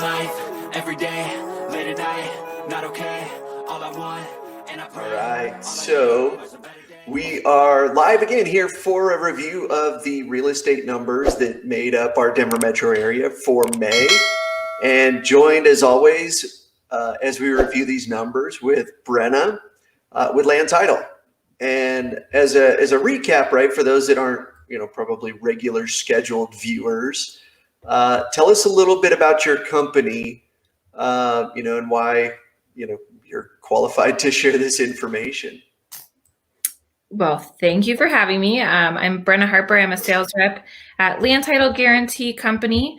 life, every day, late at night, not okay, all I want, and I pray. All right, so we are live again here for a review of the real estate numbers that made up our Denver metro area for May, and joined as always as we review these numbers with Brenna with Land Title. And as a recap, right, for those that aren't probably regular scheduled viewers, tell us a little bit about your company, and why you're qualified to share this information. Well, thank you for having me. I'm Brenna Harper. I'm a sales rep at Land Title Guarantee Company.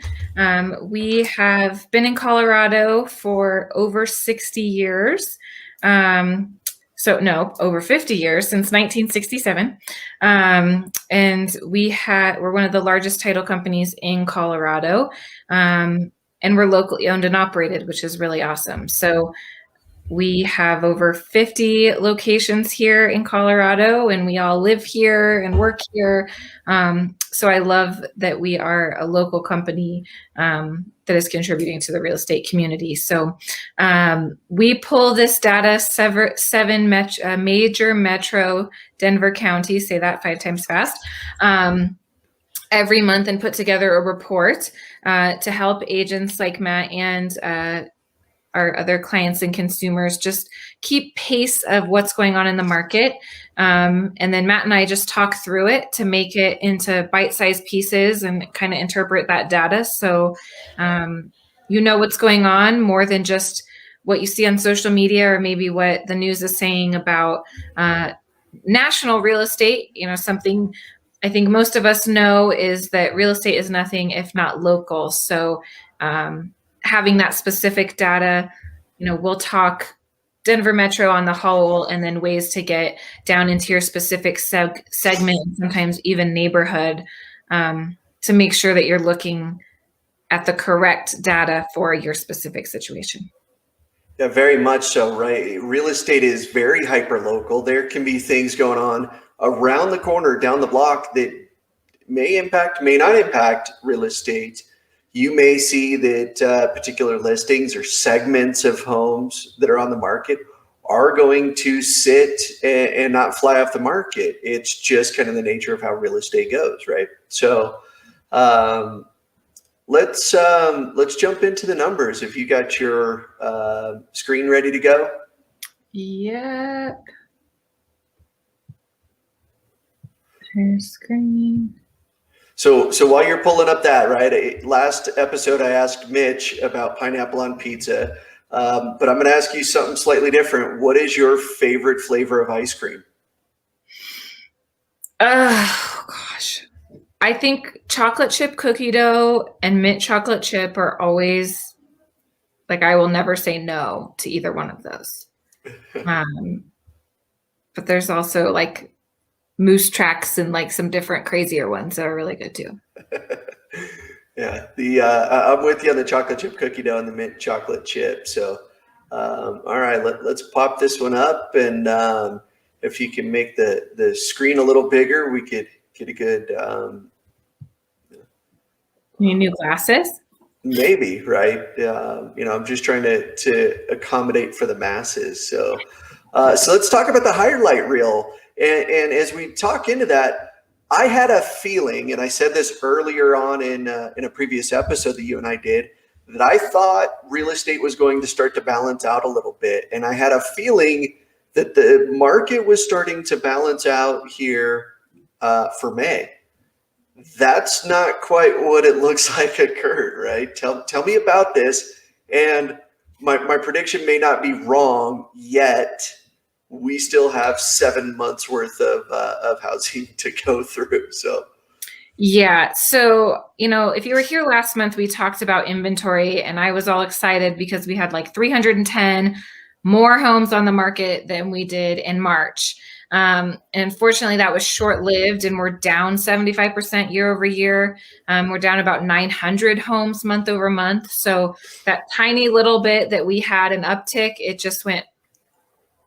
We have been in Colorado for over 60 years. Over 50 years, since 1967. And we're one of the largest title companies in Colorado. And we're locally owned and operated, which is really awesome. So we have over 50 locations here in Colorado, and we all live here and work here. So I love that we are a local company that is contributing to the real estate community. So we pull this data, seven major metro Denver counties, say that 5 times fast, every month, and put together a report to help agents like Matt and our other clients and consumers just keep pace of what's going on in the market. And then Matt and I just talk through it to make it into bite-sized pieces and kind of interpret that data. So what's going on more than just what you see on social media or maybe what the news is saying about national real estate. Something I think most of us know is that real estate is nothing if not local. So having that specific data, we'll talk Denver Metro on the whole, and then ways to get down into your specific segment, sometimes even neighborhood, to make sure that you're looking at the correct data for your specific situation. Yeah, very much so, right? Real estate is very hyper-local. There can be things going on around the corner, down the block, that may impact, may not impact real estate. You may see that particular listings or segments of homes that are on the market are going to sit and not fly off the market. It's just kind of the nature of how real estate goes, right? So let's jump into the numbers. If you got your screen ready to go. Yep. Share screen. So while you're pulling up that, right, last episode I asked Mitch about pineapple on pizza, but I'm going to ask you something slightly different. What is your favorite flavor of ice cream? Oh, gosh. I think chocolate chip cookie dough and mint chocolate chip are always, I will never say no to either one of those. But there's also moose tracks and some different crazier ones that are really good too. Yeah, I'm with you on the chocolate chip cookie dough and the mint chocolate chip. So, all right, let's pop this one up, and if you can make the screen a little bigger, we could get a good. You need new glasses? Maybe, right? I'm just trying to accommodate for the masses. So let's talk about the highlight reel. And as we talk into that, I had a feeling, and I said this earlier on in a previous episode that you and I did, that I thought real estate was going to start to balance out a little bit. And I had a feeling that the market was starting to balance out here for May. That's not quite what it looks like occurred, right? Tell me about this. And my prediction may not be wrong yet. We still have 7 months worth of housing to go through. So, yeah. So, if you were here last month, we talked about inventory, and I was all excited because we had 310 more homes on the market than we did in March. And unfortunately, that was short-lived, and we're down 75% year over year. We're down about 900 homes month over month. So that tiny little bit that we had an uptick, it just went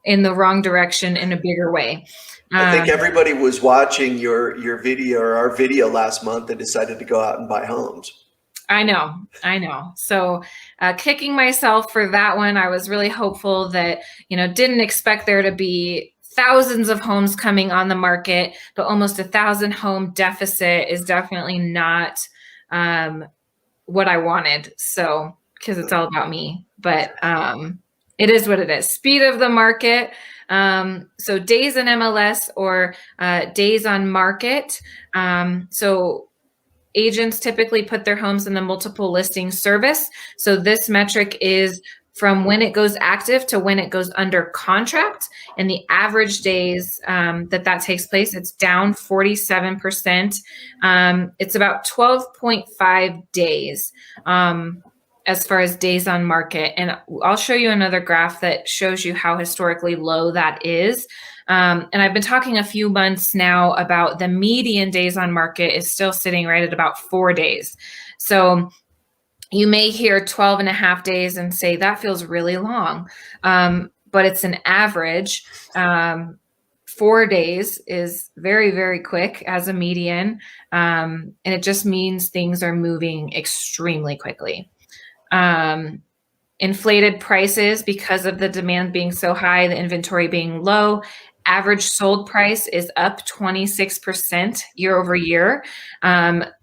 in the wrong direction in a bigger way. I think everybody was watching your video or our video last month and decided to go out and buy homes. I know. So, kicking myself for that one. I was really hopeful that, didn't expect there to be thousands of homes coming on the market, but almost 1,000 home deficit is definitely not what I wanted. So, because it's all about me, but it is what it is. Speed of the market. So days in MLS or days on market. So agents typically put their homes in the multiple listing service. So this metric is from when it goes active to when it goes under contract. And the average days that takes place, it's down 47%. It's about 12.5 days as far as days on market. And I'll show you another graph that shows you how historically low that is. And I've been talking a few months now about the median days on market is still sitting right at about 4 days. So you may hear 12 and a half days and say that feels really long, but it's an average. 4 days is very, very quick as a median. And it just means things are moving extremely quickly. Inflated prices because of the demand being so high, the inventory being low. Average sold price is up 26% year over year,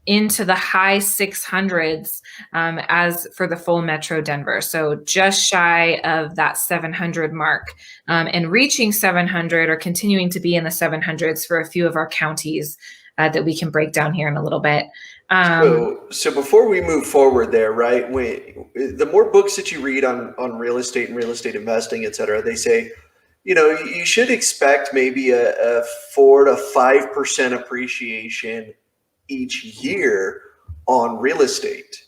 into the high 600s as for the full Metro Denver. So just shy of that 700 mark, and reaching 700 or continuing to be in the 700s for a few of our counties that we can break down here in a little bit. So before we move forward there, right, the more books that you read on real estate and real estate investing, et cetera, they say, you should expect maybe a 4 to 5% appreciation each year on real estate.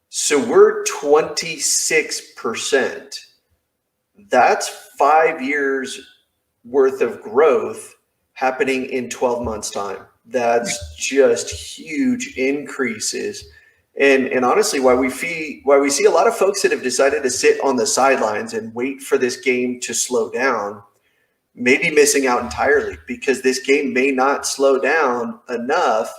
So we're 26%. That's 5 years worth of growth happening in 12 months time. That's just huge increases. And honestly, why we see a lot of folks that have decided to sit on the sidelines and wait for this game to slow down, maybe missing out entirely, because this game may not slow down enough.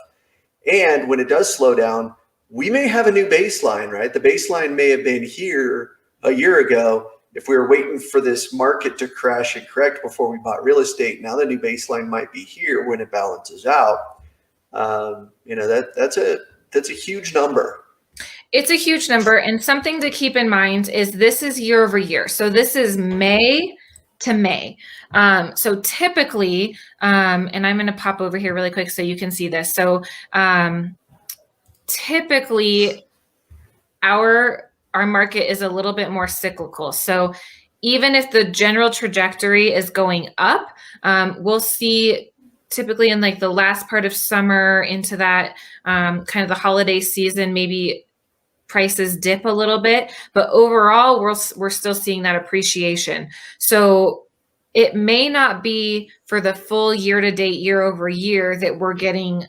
And when it does slow down, we may have a new baseline, right? The baseline may have been here a year ago. If we were waiting for this market to crash and correct before we bought real estate, now the new baseline might be here when it balances out. That's a huge number. It's a huge number. And something to keep in mind is this is year over year. So this is May to May. So typically, and I'm going to pop over here really quick so you can see this. So typically our market is a little bit more cyclical. So even if the general trajectory is going up, we'll see typically in like the last part of summer into that kind of the holiday season, maybe prices dip a little bit, but overall we're still seeing that appreciation. So it may not be for the full year to date, year over year, that we're getting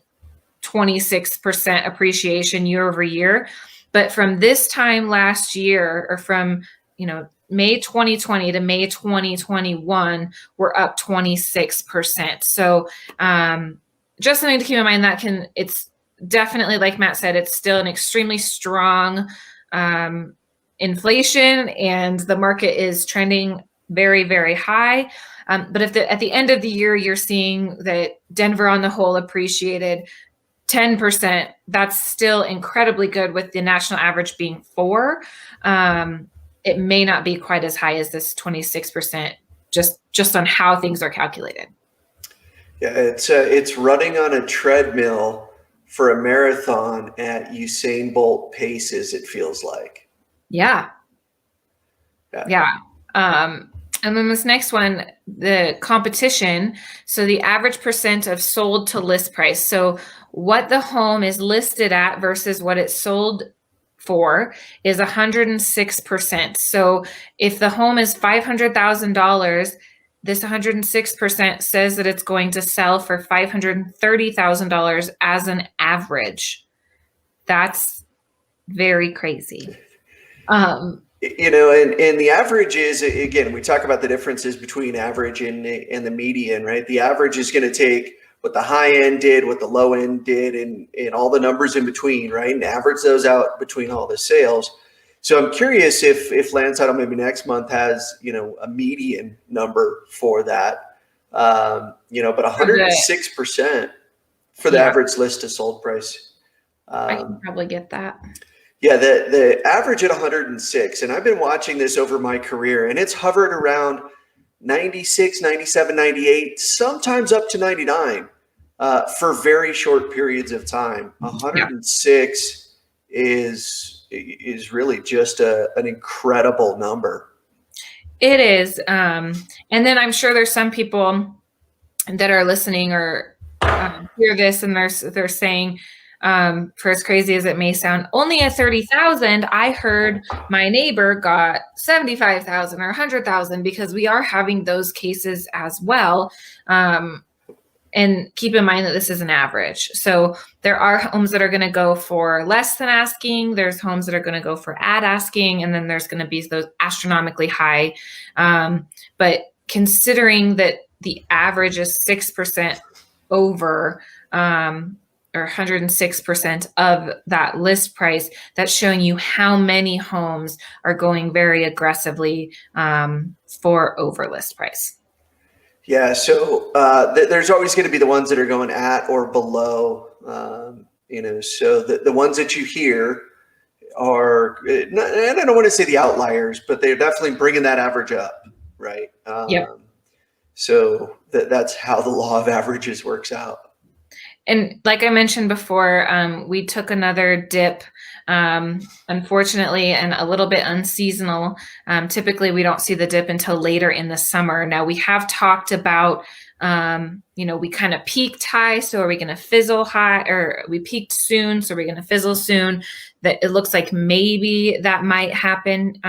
26% appreciation year over year. But from this time last year, or from, May 2020 to May 2021, we're up 26%. So just something to keep in mind it's definitely, like Matt said, it's still an extremely strong inflation, and the market is trending very, very high. But if at the end of the year, you're seeing that Denver on the whole appreciated 10%, that's still incredibly good, with the national average being 4%. It may not be quite as high as this 26%, just on how things are calculated. Yeah, it's running on a treadmill for a marathon at Usain Bolt paces, it feels like. Yeah. And then this next one, the competition. So the average percent of sold to list price. So what the home is listed at versus what it's sold for is 106%. So if the home is $500,000, this 106% says that it's going to sell for $530,000 as an average. That's very crazy. And the average is, again, we talk about the differences between average and the median, right? The average is going to take what the high end did, what the low end did, and all the numbers in between, right? And average those out between all the sales. So I'm curious if Land Title maybe next month has, a median number for that, but 106% for the average list to sold price. I can probably get that. Yeah, the average at 106, and I've been watching this over my career, and it's hovered around 96, 97, 98, sometimes up to 99 for very short periods of time. 106 is really just an incredible number. It is. And then I'm sure there's some people that are listening or hear this and they're saying, for as crazy as it may sound, only at 30,000, I heard my neighbor got 75,000 or 100,000, because we are having those cases as well. And keep in mind that this is an average. So there are homes that are going to go for less than asking. There's homes that are going to go for at asking. And then there's going to be those astronomically high. But considering that the average is 6% over, or 106% of that list price, that's showing you how many homes are going very aggressively for over list price. Yeah, so there's always going to be the ones that are going at or below, so the ones that you hear are, and I don't want to say the outliers, but they're definitely bringing that average up, right? So that's how the law of averages works out. And like I mentioned before, we took another dip, unfortunately, and a little bit unseasonal. Typically, we don't see the dip until later in the summer. Now, we have talked about, we kind of peaked high, so are we going to fizzle high? Or we peaked soon, so are we going to fizzle soon? That it looks like maybe that might happen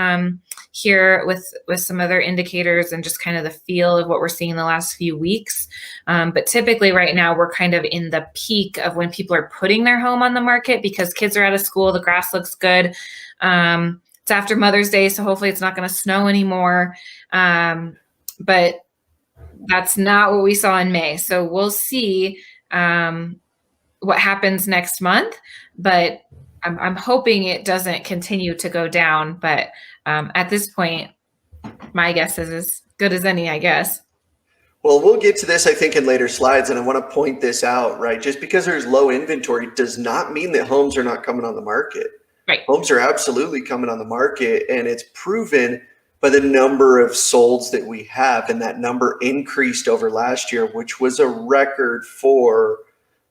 here with some other indicators and just kind of the feel of what we're seeing in the last few weeks. But typically right now we're kind of in the peak of when people are putting their home on the market because kids are out of school, the grass looks good. It's after Mother's Day, so hopefully it's not going to snow anymore. But that's not what we saw in May. So we'll see what happens next month, but I'm hoping it doesn't continue to go down. But at this point, my guess is as good as any, I guess. Well, we'll get to this, I think, in later slides, and I want to point this out, right? Just because there's low inventory does not mean that homes are not coming on the market. Right. Homes are absolutely coming on the market, and it's proven by the number of solds that we have, and that number increased over last year, which was a record for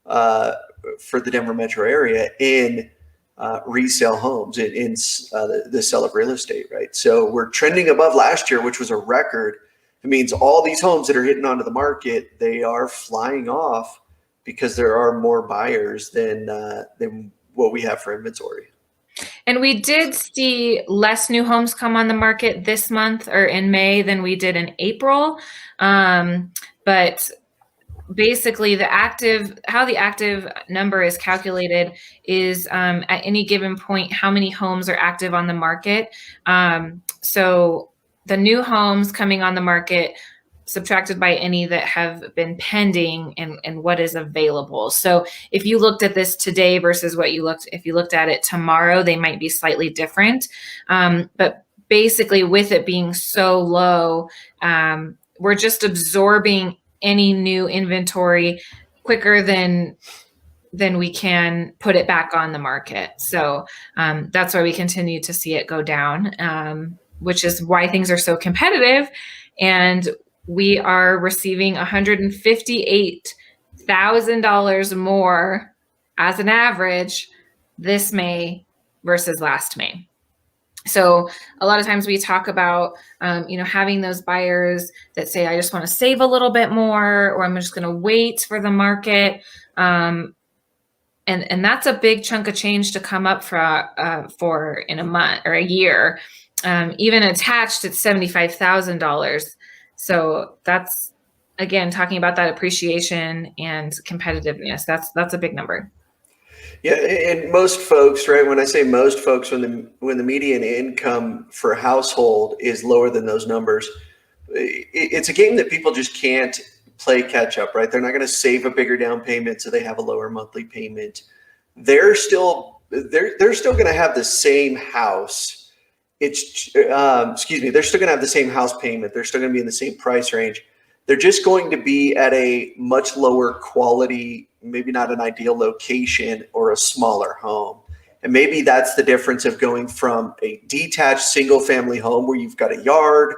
the Denver metro area in resale homes in the sale of real estate, right? So we're trending above last year, which was a record. It means all these homes that are hitting onto the market, they are flying off because there are more buyers than what we have for inventory. And we did see less new homes come on the market this month or in May than we did in April. But basically how the active number is calculated is at any given point, how many homes are active on the market. So the new homes coming on the market subtracted by any that have been pending and what is available. So if you looked at this today versus if you looked at it tomorrow, they might be slightly different. But basically with it being so low, we're just absorbing any new inventory quicker than we can put it back on the market. So that's why we continue to see it go down, which is why things are so competitive. And we are receiving $158,000 more as an average this May versus last May. So a lot of times we talk about, having those buyers that say, I just want to save a little bit more, or I'm just going to wait for the market. And that's a big chunk of change to come up for in a month or a year. Even attached, it's $75,000. So that's, again, talking about that appreciation and competitiveness. That's a big number. Yeah, and most folks, right? When I say most folks, when the median income for a household is lower than those numbers, it's a game that people just can't play catch up, right? They're not going to save a bigger down payment so they have a lower monthly payment. They're still going to have the same house. Excuse me, they're still going to have the same house payment. They're still going to be in the same price range. They're just going to be at a much lower quality, maybe not an ideal location, or a smaller home. And maybe that's the difference of going from a detached single family home where you've got a yard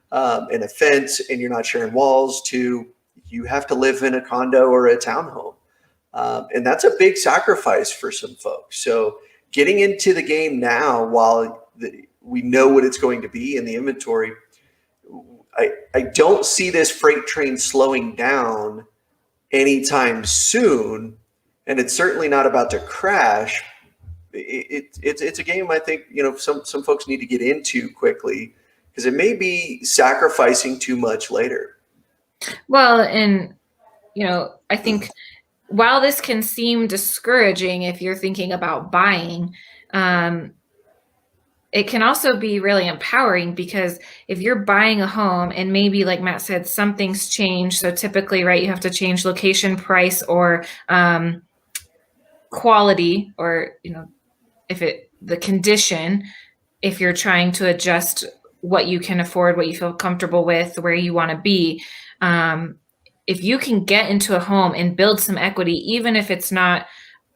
and a fence and you're not sharing walls to you have to live in a condo or a townhome. And that's a big sacrifice for some folks. So getting into the game now while we know what it's going to be in the inventory, I don't see this freight train slowing down anytime soon. And it's certainly not about to crash. It's a game I think, some folks need to get into quickly because it may be sacrificing too much later. Well, and, I think while this can seem discouraging if you're thinking about buying, it can also be really empowering because if you're buying a home and maybe, like Matt said, something's changed. So typically, right, you have to change location, price, or quality, or, the condition, if you're trying to adjust what you can afford, what you feel comfortable with, where you want to be. If you can get into a home and build some equity, even if it's not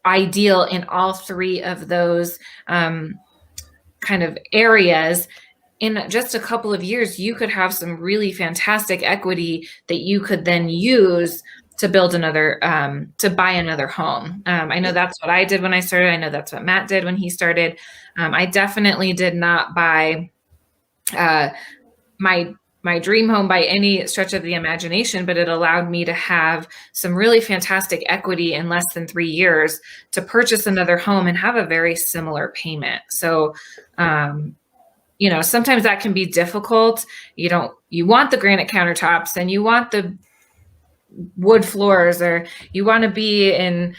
ideal in all three of those kind of areas, in just a couple of years, you could have some really fantastic equity that you could then use to build another, to buy another home. I know that's what I did when I started. I know that's what Matt did when he started. I definitely did not buy my dream home by any stretch of the imagination, but it allowed me to have some really fantastic equity in less than 3 years to purchase another home and have a very similar payment. So, sometimes that can be difficult. You want the granite countertops and you want the wood floors, or you want to be in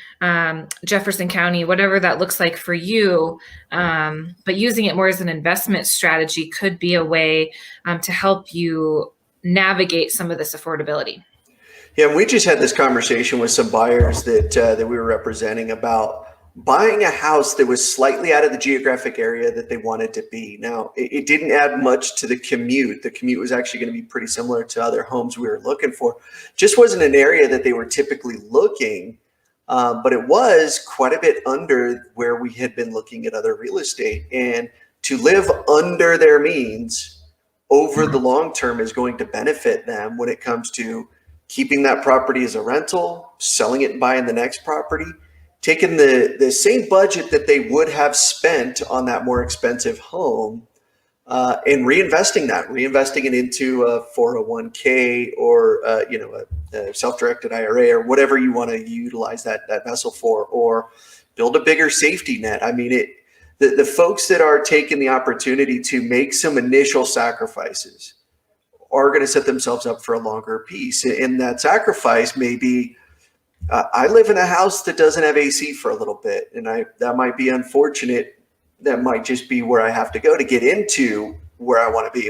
Jefferson County, whatever that looks like for you. But using it more as an investment strategy could be a way to help you navigate some of this affordability. Yeah, and we just had this conversation with some buyers that we were representing about buying a house that was slightly out of the geographic area that they wanted to be. Now, it didn't add much to the commute. The commute was actually going to be pretty similar to other homes we were looking for. Just wasn't an area that they were typically looking, but it was quite a bit under where we had been looking at other real estate. And to live under their means over the long term is going to benefit them when it comes to keeping that property as a rental, selling it and buying the next property, taking the same budget that they would have spent on that more expensive home and reinvesting it into a 401k or a self-directed IRA or whatever you want to utilize that vessel for, or build a bigger safety net. I mean, the folks that are taking the opportunity to make some initial sacrifices are going to set themselves up for a longer piece. And that sacrifice may be, I live in a house that doesn't have AC for a little bit, and that might be unfortunate. That might just be where I have to go to get into where I want to be.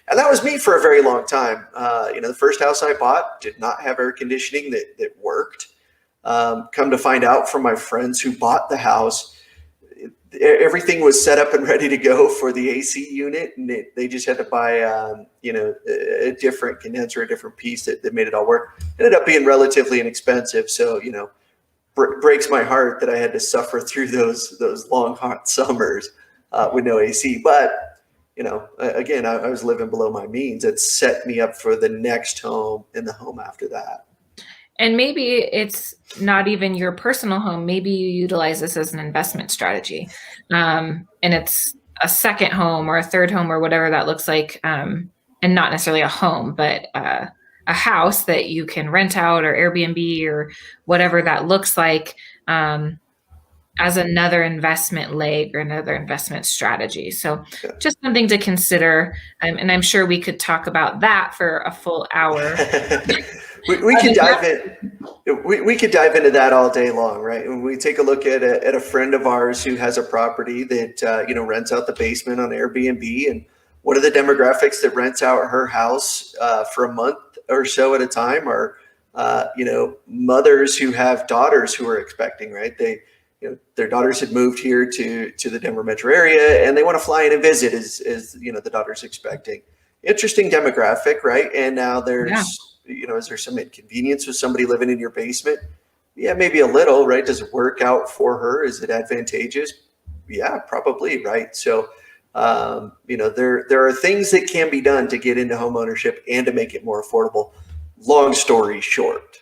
And that was me for a very long time. The first house I bought did not have air conditioning that worked. Come to find out from my friends who bought the house, everything was set up and ready to go for the AC unit, and they just had to buy, a different condenser, a different piece that made it all work. Ended up being relatively inexpensive, so breaks my heart that I had to suffer through those long hot summers with no AC. But again, I was living below my means. It set me up for the next home and the home after that. And maybe it's not even your personal home. Maybe you utilize this as an investment strategy. And it's a second home or a third home or whatever that looks like. And not necessarily a home, but a house that you can rent out or Airbnb or whatever that looks like as another investment leg or another investment strategy. So just something to consider. And I'm sure we could talk about that for a full hour. We could dive in. We could dive into that all day long, right? When we take a look at a friend of ours who has a property that rents out the basement on Airbnb, and what are the demographics that rents out her house for a month or so at a time are mothers who have daughters who are expecting, right? Their daughters had moved here to the Denver metro area, and they want to fly in and visit as the daughter's expecting. Interesting demographic, right? And now Yeah. is there some inconvenience with somebody living in your basement? Yeah, maybe a little, right? Does it work out for her? Is it advantageous? Yeah, probably, right? So, there are things that can be done to get into home ownership and to make it more affordable. Long story short,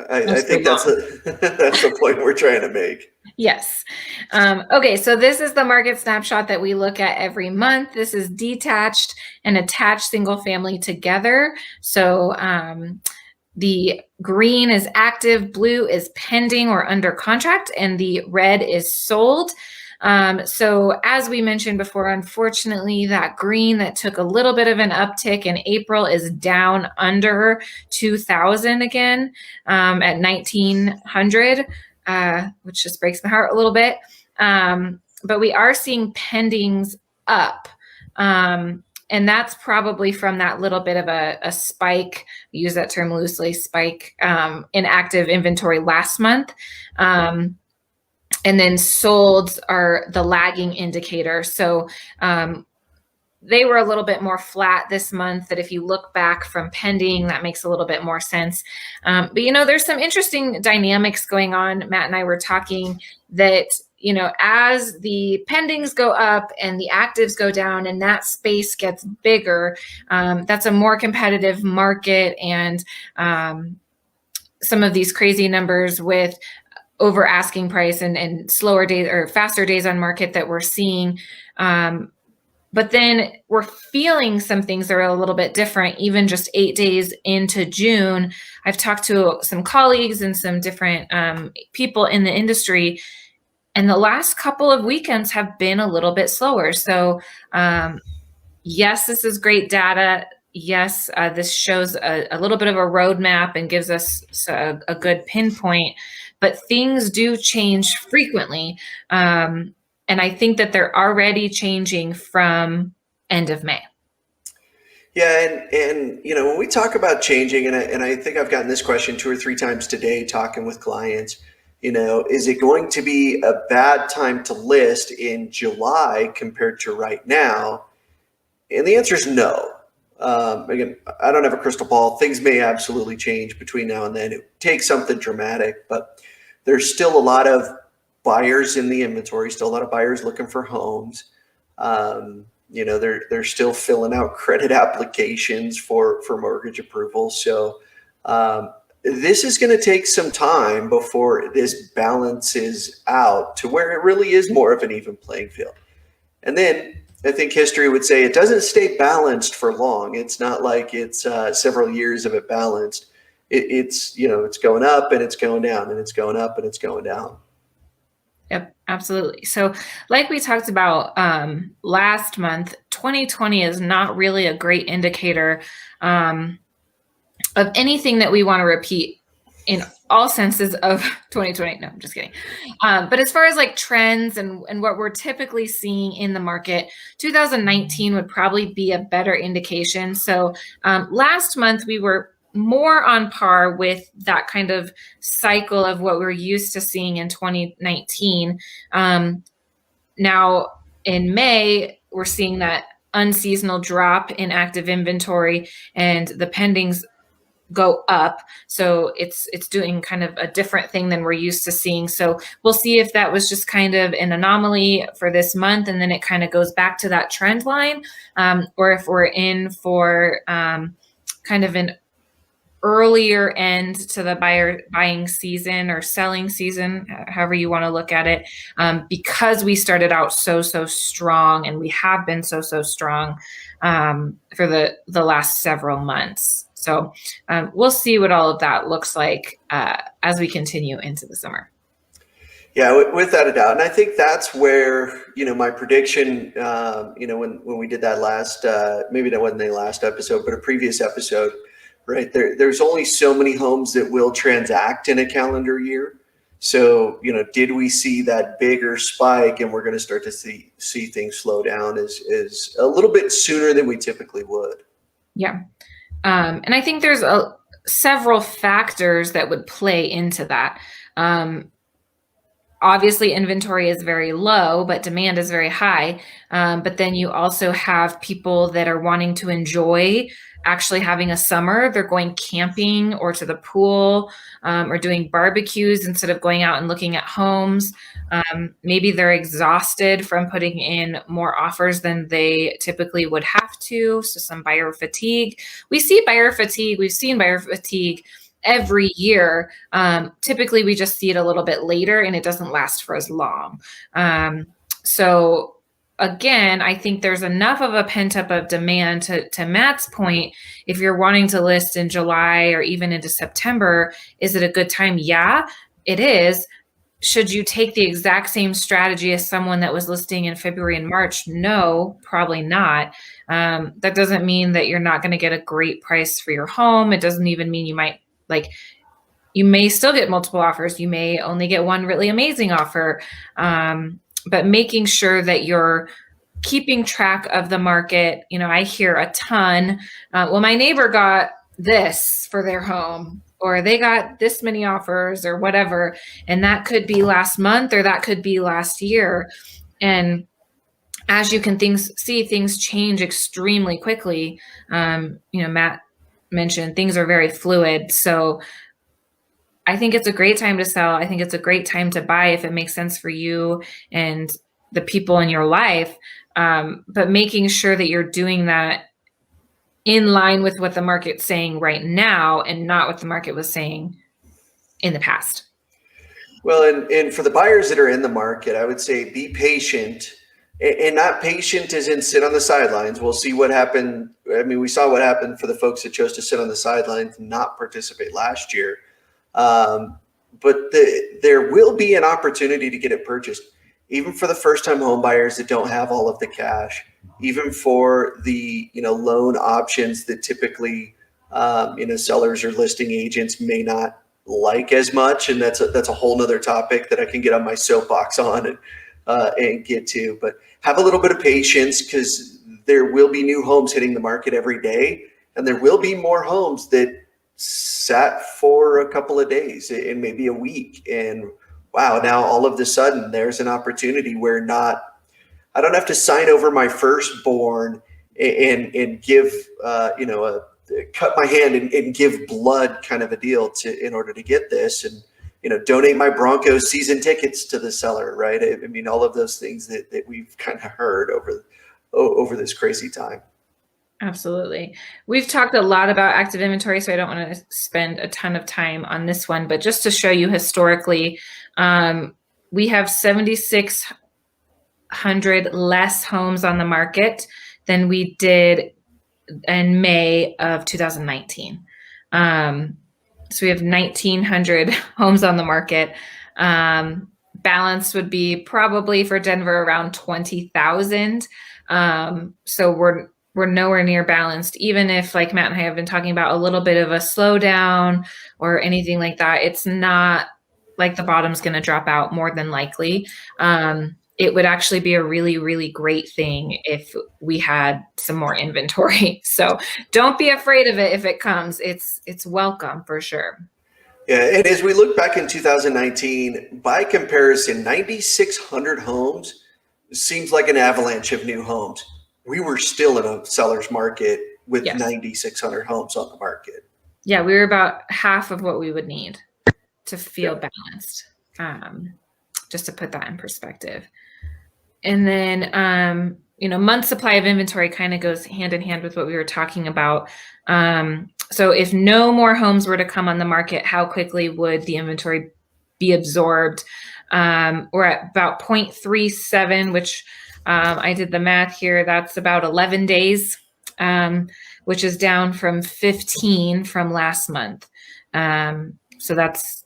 I Mostly think that's long. that's the point we're trying to make. Yes. Okay, so this is the market snapshot that we look at every month. This is detached and attached single family together. So the green is active, blue is pending or under contract, and the red is sold. So as we mentioned before, unfortunately, that green that took a little bit of an uptick in April is down under 2,000 again, at 1,900, which just breaks my heart a little bit. But we are seeing pendings up. And that's probably from that little bit of a spike, we use that term loosely, spike in active inventory last month. And then solds are the lagging indicator. So they were a little bit more flat this month, that if you look back from pending, that makes a little bit more sense. But, there's some interesting dynamics going on. Matt and I were talking that, as the pendings go up and the actives go down and that space gets bigger, that's a more competitive market. And some of these crazy numbers with over asking price and slower days or faster days on market that we're seeing. But then we're feeling some things that are a little bit different, even just 8 days into June. I've talked to some colleagues and some different people in the industry, and the last couple of weekends have been a little bit slower. So yes, this is great data. Yes, this shows a little bit of a roadmap and gives us a good pinpoint, but things do change frequently. And I think that they're already changing from end of May. Yeah, and when we talk about changing, and I think I've gotten this question 2 or 3 times today talking with clients, is it going to be a bad time to list in July compared to right now? And the answer is no. Again, I don't have a crystal ball. Things may absolutely change between now and then. It takes something dramatic, but there's still a lot of buyers in the inventory, still a lot of buyers looking for homes. They're still filling out credit applications for mortgage approval. So this is going to take some time before this balances out to where it really is more of an even playing field. And then I think history would say it doesn't stay balanced for long. It's not like it's several years of it balanced. It's going up and it's going down and it's going up and it's going down. Yep, absolutely. So like we talked about last month, 2020 is not really a great indicator of anything that we want to repeat in all senses of 2020. No, I'm just kidding. But as far as like trends and what we're typically seeing in the market, 2019 would probably be a better indication. So last month we were more on par with that kind of cycle of what we're used to seeing in 2019. Now in May, we're seeing that unseasonal drop in active inventory and the pendings go up. So it's doing kind of a different thing than we're used to seeing. So we'll see if that was just kind of an anomaly for this month, and then it kind of goes back to that trend line, or if we're in for kind of an earlier end to the buying season or selling season, however you want to look at it, because we started out so strong, and we have been so strong for the last several months. So we'll see what all of that looks like as we continue into the summer. Yeah, without a doubt. And I think that's where, my prediction, when we did that last, maybe that wasn't the last episode, but a previous episode, right? There's only so many homes that will transact in a calendar year. So, did we see that bigger spike, and we're going to start to see things slow down is a little bit sooner than we typically would. Yeah. And I think there's a several factors that would play into that. Obviously, inventory is very low, but demand is very high. But then you also have people that are wanting to enjoy actually having a summer. They're going camping or to the pool, or doing barbecues instead of going out and looking at homes. Maybe they're exhausted from putting in more offers than they typically would have to. So some buyer fatigue. We've seen buyer fatigue every year. Typically, we just see it a little bit later and it doesn't last for as long. So again, I think there's enough of a pent up of demand to Matt's point. If you're wanting to list in July or even into September, is it a good time? Yeah, it is. Should you take the exact same strategy as someone that was listing in February and March? No, probably not. That doesn't mean that you're not going to get a great price for your home. It doesn't even mean you may still get multiple offers. You may only get one really amazing offer. But making sure that you're keeping track of the market. I hear a ton. Well, my neighbor got this for their home, or they got this many offers or whatever. And that could be last month or that could be last year. And as you can see things change extremely quickly. Matt mentioned things are very fluid. So I think it's a great time to sell. I think it's a great time to buy if it makes sense for you and the people in your life. But making sure that you're doing that in line with what the market's saying right now and not what the market was saying in the past. Well, and for the buyers that are in the market, I would say be patient, and not patient as in sit on the sidelines. We'll see what happened. I mean, we saw what happened for the folks that chose to sit on the sidelines and not participate last year. But there will be an opportunity to get it purchased, even for the first-time home buyers that don't have all of the cash, even for the loan options that typically sellers or listing agents may not like as much, and that's a whole nother topic that I can get on my soapbox on and get to. But have a little bit of patience, because there will be new homes hitting the market every day, and there will be more homes that sat for a couple of days and maybe a week, and wow, now all of a sudden there's an opportunity where I don't have to sign over my firstborn and give cut my hand and give blood kind of a deal in order to get this, and donate my Broncos season tickets to the seller, right? I mean, all of those things that we've kind of heard over this crazy time. Absolutely. We've talked a lot about active inventory, so I don't want to spend a ton of time on this one, but just to show you historically, we have 7,600 less homes on the market than we did in May of 2019. So we have 1,900 homes on the market. Balance would be probably for Denver around 20,000. So we're nowhere near balanced, even if, like Matt and I have been talking about, a little bit of a slowdown or anything like that. It's not like the bottom's going to drop out, more than likely. It would actually be a really, really great thing if we had some more inventory. So don't be afraid of it if it comes. It's welcome for sure. Yeah, and as we look back in 2019, by comparison, 9,600 homes seems like an avalanche of new homes. We were still in a seller's market with 9,600 homes on the market. Yeah, we were about half of what we would need to feel balanced, just to put that in perspective. And then, month supply of inventory kind of goes hand in hand with what we were talking about. So if no more homes were to come on the market, how quickly would the inventory be absorbed? We're at about 0.37, which I did the math here. That's about 11 days, which is down from 15 from last month. So that's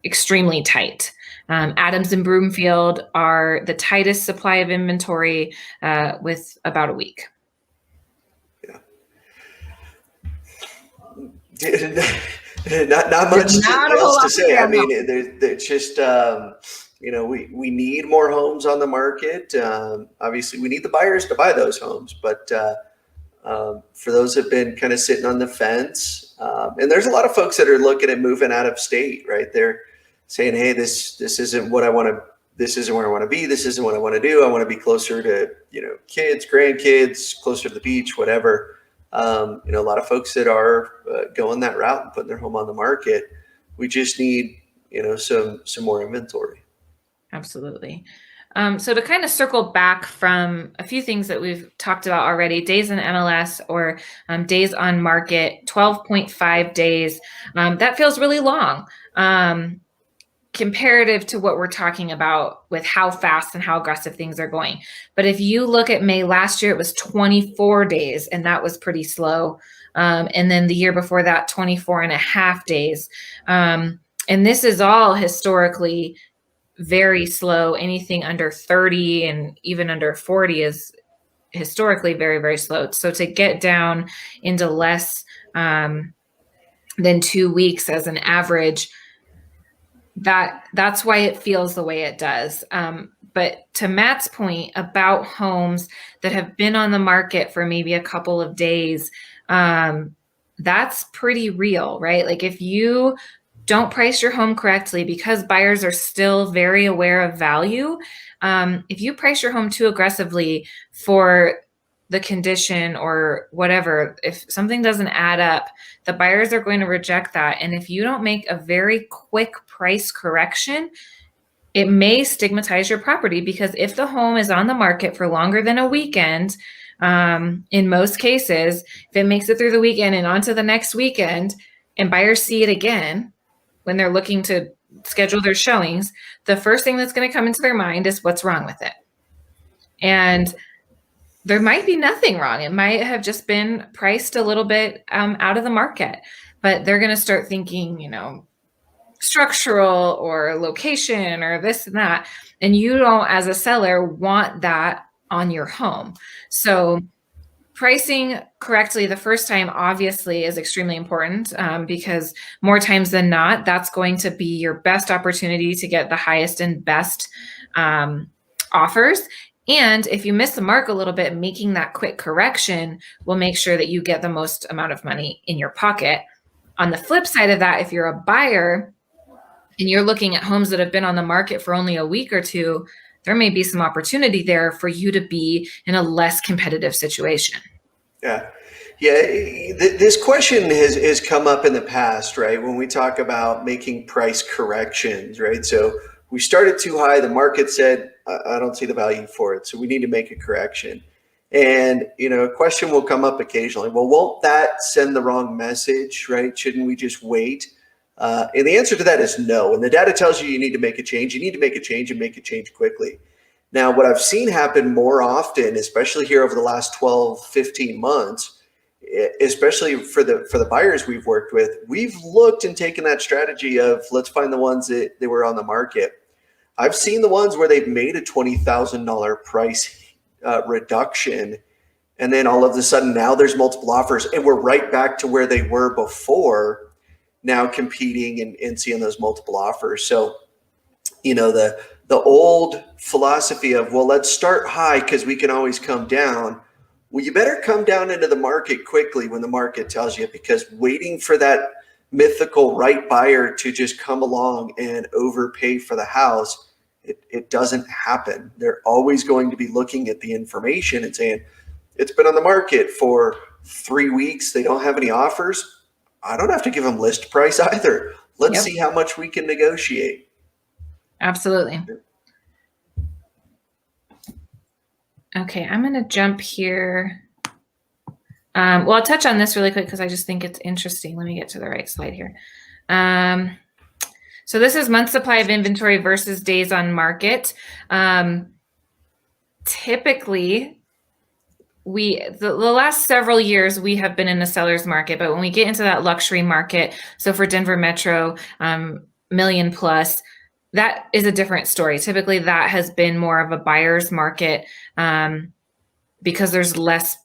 extremely tight. Adams and Broomfield are the tightest supply of inventory, with about a week. Yeah. Not much else to say. I mean, it's just, we need more homes on the market. Obviously, we need the buyers to buy those homes. But for those who have been kind of sitting on the fence, And there's a lot of folks that are looking at moving out of state, right? They're saying, hey, this isn't what I want to, this isn't where I want to be. This isn't what I want to do. I want to be closer to, kids, grandkids, closer to the beach, whatever. A lot of folks that are going that route and putting their home on the market. We just need, some more inventory. Absolutely. So to kind of circle back from a few things that we've talked about already, days in MLS or days on market, 12.5 days, that feels really long comparative to what we're talking about with how fast and how aggressive things are going. But if you look at May last year, it was 24 days, and that was pretty slow. And then the year before that, 24 and a half days. And this is all historically very slow. Anything under 30 and even under 40 is historically very, very slow. So to get down into less than 2 weeks as an average, that's why it feels the way it does. But to Matt's point about homes that have been on the market for maybe a couple of days, that's pretty real, right? Like if you don't price your home correctly, because buyers are still very aware of value, if you price your home too aggressively for the condition or whatever, if something doesn't add up, the buyers are going to reject that. And if you don't make a very quick price correction, it may stigmatize your property, because if the home is on the market for longer than a weekend, in most cases, if it makes it through the weekend and onto the next weekend, and buyers see it again when they're looking to schedule their showings, the first thing that's going to come into their mind is what's wrong with it. And there might be nothing wrong. It might have just been priced a little bit out of the market, but they're going to start thinking, structural or location or this and that. And you don't, as a seller, want that on your home. So pricing correctly the first time obviously is extremely important, because more times than not, that's going to be your best opportunity to get the highest and best offers. And if you miss the mark a little bit, making that quick correction will make sure that you get the most amount of money in your pocket. On the flip side of that, if you're a buyer and you're looking at homes that have been on the market for only a week or two, there may be some opportunity there for you to be in a less competitive situation. Yeah. This question has come up in the past, right? When we talk about making price corrections, right? So we started too high. The market said, I don't see the value for it, so we need to make a correction. And, a question will come up occasionally. Well, won't that send the wrong message, right? Shouldn't we just wait? And the answer to that is no. And the data tells you need to make a change. You need to make a change and make a change quickly. Now, what I've seen happen more often, especially here over the last 12, 15 months, especially for the buyers we've worked with, we've looked and taken that strategy of let's find the ones that they were on the market. I've seen the ones where they've made a $20,000 price reduction, and then all of a sudden now there's multiple offers, and we're right back to where they were before, now competing and seeing those multiple offers. So, the old philosophy of, well, let's start high because we can always come down. Well, you better come down into the market quickly when the market tells you, because waiting for that mythical right buyer to just come along and overpay for the house, it doesn't happen. They're always going to be looking at the information and saying, it's been on the market for 3 weeks. They don't have any offers. I don't have to give them list price either. Let's see how much we can negotiate. Absolutely. Okay, I'm going to jump here. Well, I'll touch on this really quick because I just think it's interesting. Let me get to the right slide here. So this is month supply of inventory versus days on market. Typically, the last several years we have been in a seller's market, but when we get into that luxury market, so for Denver Metro, million plus, that is a different story. Typically, that has been more of a buyer's market because there's less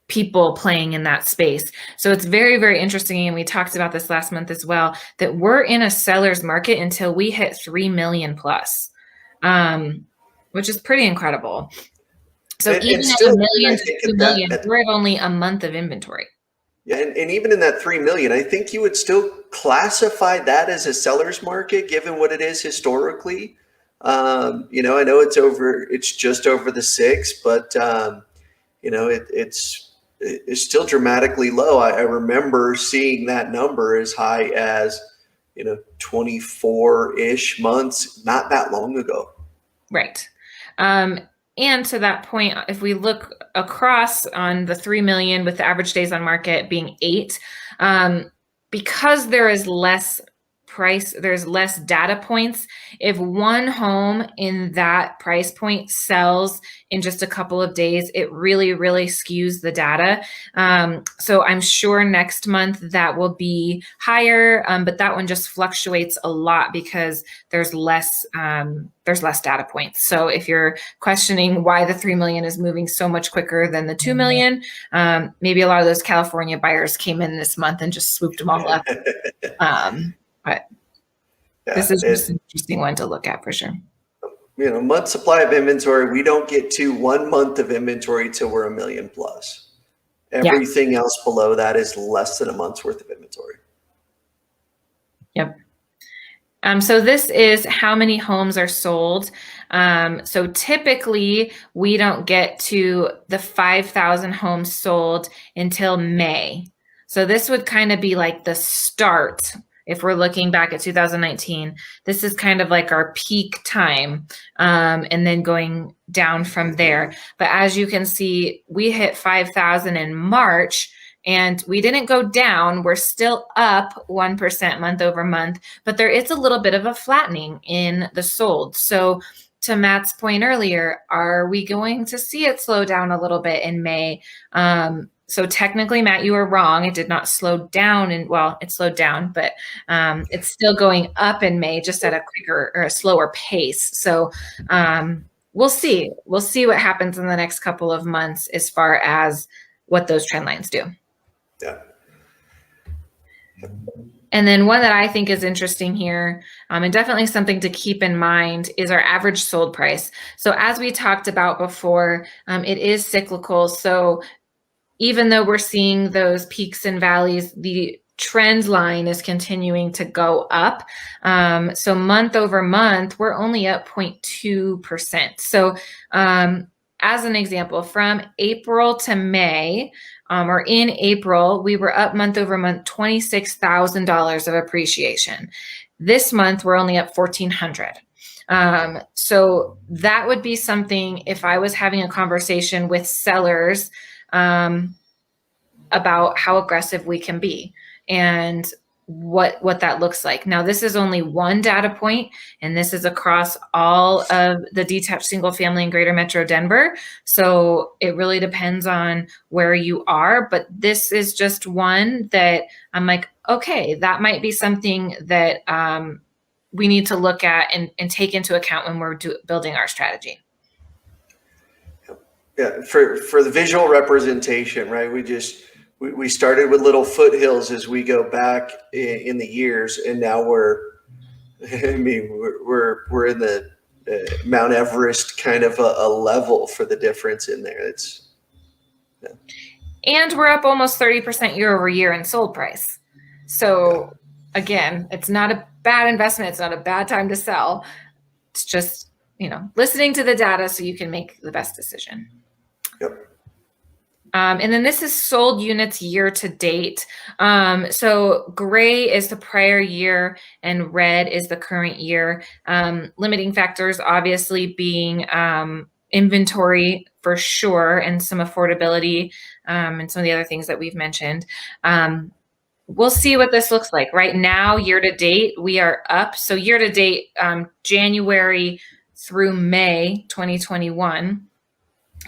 people playing in that space. So it's very, very interesting. And we talked about this last month as well, that we're in a seller's market until we hit 3 million plus, which is pretty incredible. So even at $1 million to $2 million, we're at only a month of inventory. Yeah, and even in that 3 million, I think you would still classify that as a seller's market, given what it is historically. I know it's just over the 6, but it's still dramatically low. I remember seeing that number as high as 24-ish months not that long ago. Right. And to that point, if we look across on the 3 million with the average days on market being 8, because there's less data points. If one home in that price point sells in just a couple of days, it really, really skews the data. So I'm sure next month that will be higher, but that one just fluctuates a lot because there's less data points. So if you're questioning why the 3 million is moving so much quicker than the 2 million, maybe a lot of those California buyers came in this month and just swooped them all up. But this is just an interesting one to look at for sure. Month supply of inventory, we don't get to 1 month of inventory till we're 1 million plus. Everything else below that is less than a month's worth of inventory. Yep. So this is how many homes are sold. So typically we don't get to the 5,000 homes sold until May. So this would kind of be like the start. If we're looking back at 2019, this is kind of like our peak time, and then going down from there. But as you can see, we hit 5,000 in March, and we didn't go down. We're still up 1% month over month, but there is a little bit of a flattening in the sold. So to Matt's point earlier, are we going to see it slow down a little bit in May? So technically, Matt, you were wrong. It did not slow down, it slowed down, but it's still going up in May, just at a quicker or a slower pace. So we'll see. We'll see what happens in the next couple of months as far as what those trend lines do. Yeah. And then one that I think is interesting here, and definitely something to keep in mind, is our average sold price. So as we talked about before, it is cyclical. So even though we're seeing those peaks and valleys, the trend line is continuing to go up. So month over month, we're only up 0.2%. So as an example, from April to May, or in April, we were up month over month $26,000 of appreciation. This month, we're only up $1,400. So that would be something, if I was having a conversation with sellers about how aggressive we can be and what that looks like. Now, this is only one data point, and this is across all of the detached single family in Greater Metro Denver. So it really depends on where you are, but this is just one that I'm like, okay, that might be something that we need to look at and take into account when we're building our strategy. Yeah, for the visual representation, right? We started with little foothills as we go back in the years, and now we're in the Mount Everest kind of a level for the difference in there. And we're up almost 30% year over year in sold price. So again, it's not a bad investment. It's not a bad time to sell. It's just, listening to the data so you can make the best decision. Yep. And then this is sold units year to date. So gray is the prior year and red is the current year. Limiting factors obviously being inventory for sure, and some affordability, and some of the other things that we've mentioned. We'll see what this looks like. Right now, year to date, we are up. So year to date, January through May 2021,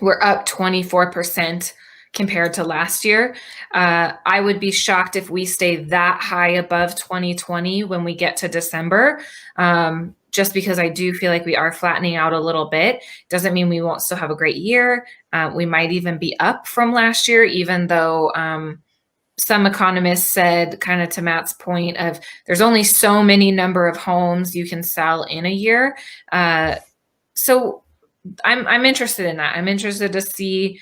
we're up 24% compared to last year. I would be shocked if we stay that high above 2020 when we get to December, just because I do feel like we are flattening out a little bit. Doesn't mean we won't still have a great year. We might even be up from last year, even though some economists said, kind of to Matt's point, of there's only so many number of homes you can sell in a year. So I'm interested in that. I'm interested to see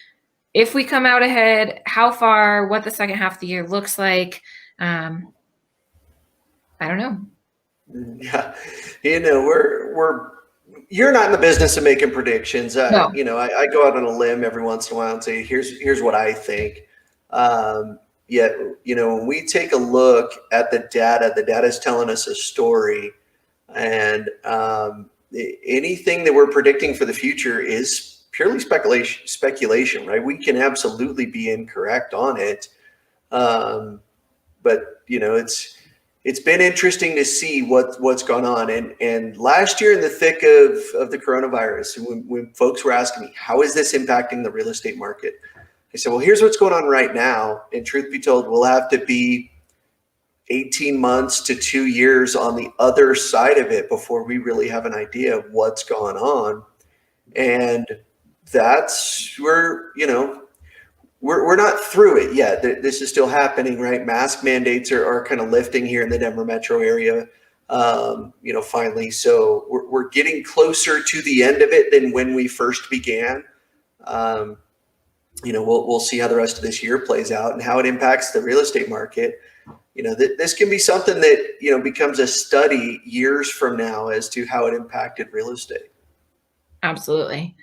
if we come out ahead, how far, what the second half of the year looks like. I don't know. Yeah, you're not in the business of making predictions. No. I go out on a limb every once in a while and say, here's what I think. Yet, when we take a look at the data is telling us a story, and anything that we're predicting for the future is purely speculation, right? We can absolutely be incorrect on it. But it's been interesting to see what's gone on. And last year, in the thick of the coronavirus, when folks were asking me, how is this impacting the real estate market? I said, well, here's what's going on right now. And truth be told, we'll have to be 18 months to 2 years on the other side of it before we really have an idea of what's going on. And that's where, we're not through it yet. This is still happening, right? Mask mandates are kind of lifting here in the Denver metro area, finally. So we're getting closer to the end of it than when we first began. We'll see how the rest of this year plays out and how it impacts the real estate market. This can be something that, becomes a study years from now as to how it impacted real estate. Absolutely.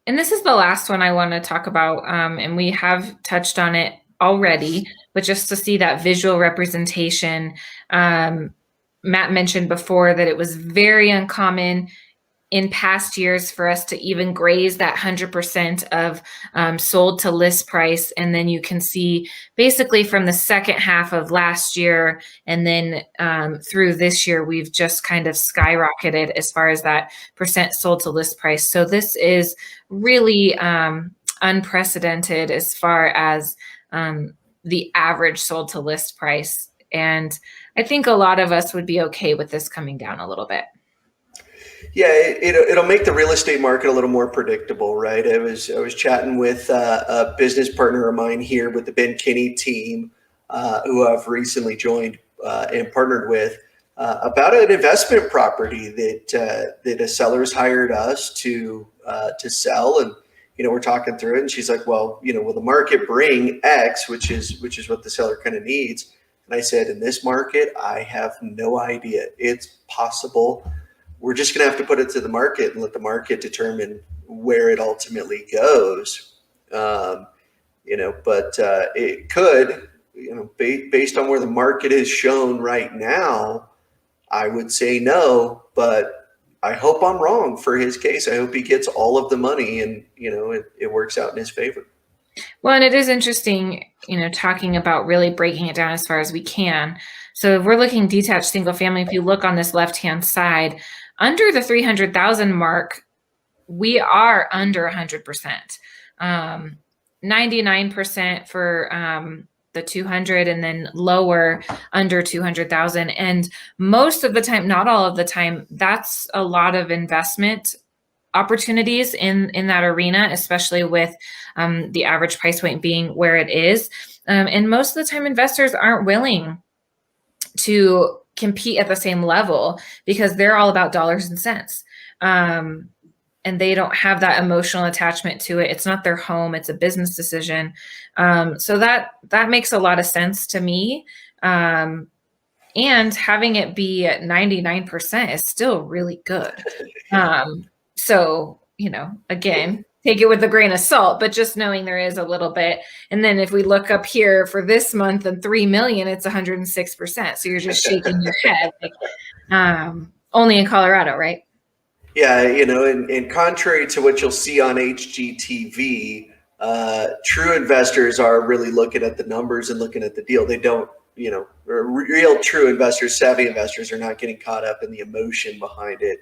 And this is the last one I want to talk about. And we have touched on it already, but just to see that visual representation, Matt mentioned before that it was very uncommon in past years for us to even graze that 100% of sold to list price. And then you can see basically from the second half of last year and then through this year, we've just kind of skyrocketed as far as that percent sold to list price. So this is really unprecedented as far as the average sold to list price. And I think a lot of us would be okay with this coming down a little bit. Yeah, it'll make the real estate market a little more predictable, right? I was chatting with a business partner of mine here with the Ben Kinney team, who I've recently joined and partnered with, about an investment property that a seller's hired us to sell, and we're talking through it, and she's like, "Well, will the market bring X, which is what the seller kind of needs?" And I said, "In this market, I have no idea. It's possible. We're just going to have to put it to the market and let the market determine where it ultimately goes." But it could, based on where the market is shown right now, I would say no, but I hope I'm wrong for his case. I hope he gets all of the money and, it works out in his favor. Well, and it is interesting, talking about really breaking it down as far as we can. So if we're looking detached single family, if you look on this left-hand side, under the 300,000 mark, we are under 100%, 99% for the 200, and then lower under 200,000. And most of the time, not all of the time, that's a lot of investment opportunities in that arena, especially with the average price point being where it is. And most of the time, investors aren't willing to compete at the same level because they're all about dollars and cents. And they don't have that emotional attachment to it. It's not their home. It's a business decision. So that makes a lot of sense to me. And having it be at 99% is still really good. So, again, take it with a grain of salt, but just knowing there is a little bit. And then if we look up here for this month and 3 million, it's 106%. So you're just shaking your head. Only in Colorado, right? Yeah, and contrary to what you'll see on HGTV, true investors are really looking at the numbers and looking at the deal. They don't, real true investors, savvy investors are not getting caught up in the emotion behind it.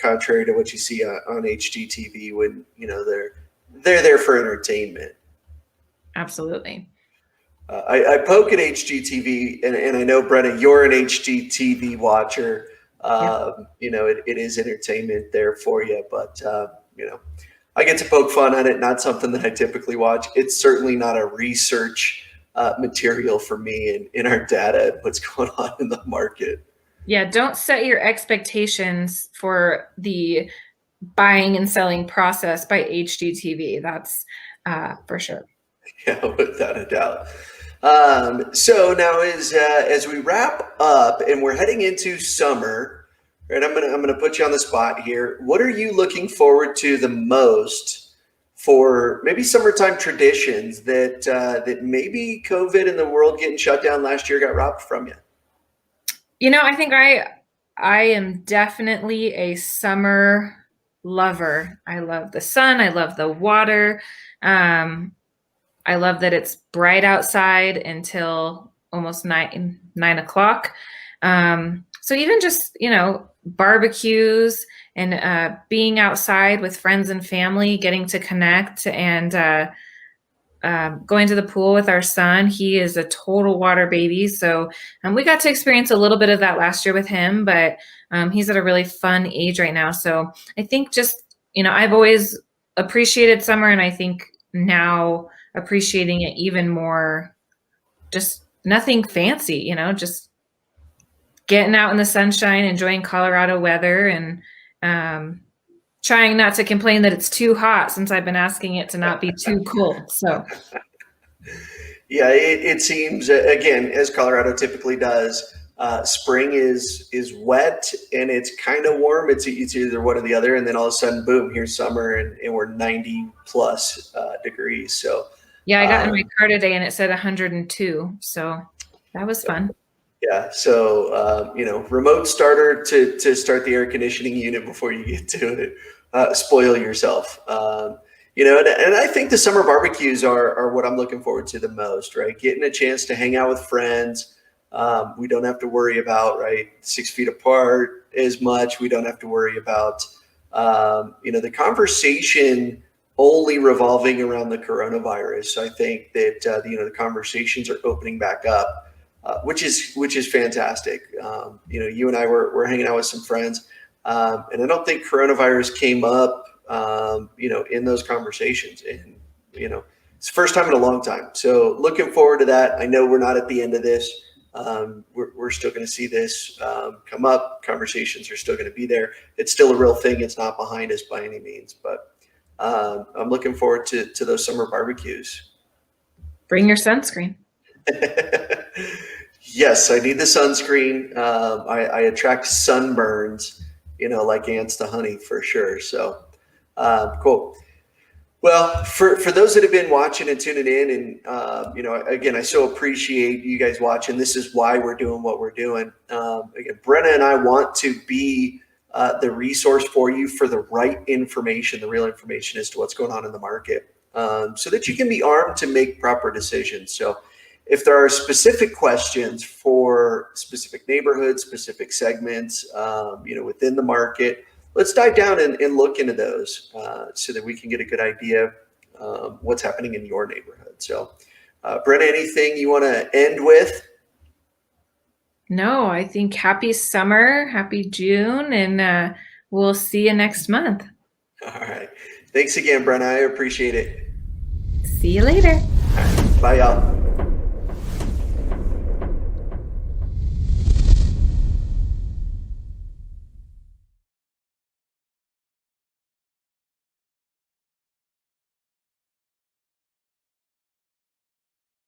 Contrary to what you see on HGTV when, they're there for entertainment. Absolutely. I poke at HGTV, and I know, Brenna, you're an HGTV watcher. It is entertainment there for you, but I get to poke fun at it. Not something that I typically watch. It's certainly not a research material for me in our data and what's going on in the market. Yeah, don't set your expectations for the buying and selling process by HGTV. That's for sure. Yeah, without a doubt. So now, as we wrap up and we're heading into summer, and I'm gonna put you on the spot here. What are you looking forward to the most for maybe summertime traditions that maybe COVID and the world getting shut down last year got robbed from you? I think I am definitely a summer lover. I love the sun. I love the water. I love that it's bright outside until almost 9 o'clock. So even just barbecues and being outside with friends and family, getting to connect, and going to the pool with our son. He is a total water baby. So we got to experience a little bit of that last year with him, but he's at a really fun age right now. So I think just, I've always appreciated summer, and I think now appreciating it even more, just nothing fancy, just getting out in the sunshine, enjoying Colorado weather, and trying not to complain that it's too hot, since I've been asking it to not be too cold. So Yeah, it seems, again, as Colorado typically does, spring is wet and it's kind of warm. It's either one or the other, and then all of a sudden, boom, here's summer, and we're 90 plus degrees. So yeah, I got in my car today and it said 102. So that was fun. yeah, so remote starter to start the air conditioning unit before you get to it. Spoil yourself. And I think the summer barbecues are what I'm looking forward to the most, right? Getting a chance to hang out with friends. We don't have to worry about, right, 6 feet apart as much. We don't have to worry about, the conversation only revolving around the coronavirus. So I think that, the conversations are opening back up, which is fantastic. You and I were hanging out with some friends, and I don't think coronavirus came up, in those conversations. And, it's the first time in a long time. So looking forward to that. I know we're not at the end of this. We're still going to see this come up. Conversations are still going to be there. It's still a real thing. It's not behind us by any means, but I'm looking forward to those summer barbecues. Bring your sunscreen. Yes, I need the sunscreen. I attract sunburns, like ants to honey for sure. So cool. Well, for those that have been watching and tuning in, and again, I so appreciate you guys watching. This is why we're doing what we're doing. Again, Brenna and I want to be the resource for you for the right information, the real information as to what's going on in the market, so that you can be armed to make proper decisions. So if there are specific questions for specific neighborhoods, specific segments, within the market, let's dive down and look into those so that we can get a good idea what's happening in your neighborhood. So, Brenna, anything you want to end with? No, I think happy summer, happy June, and we'll see you next month. All right. Thanks again, Brenna. I appreciate it. See you later. All right. Bye, y'all.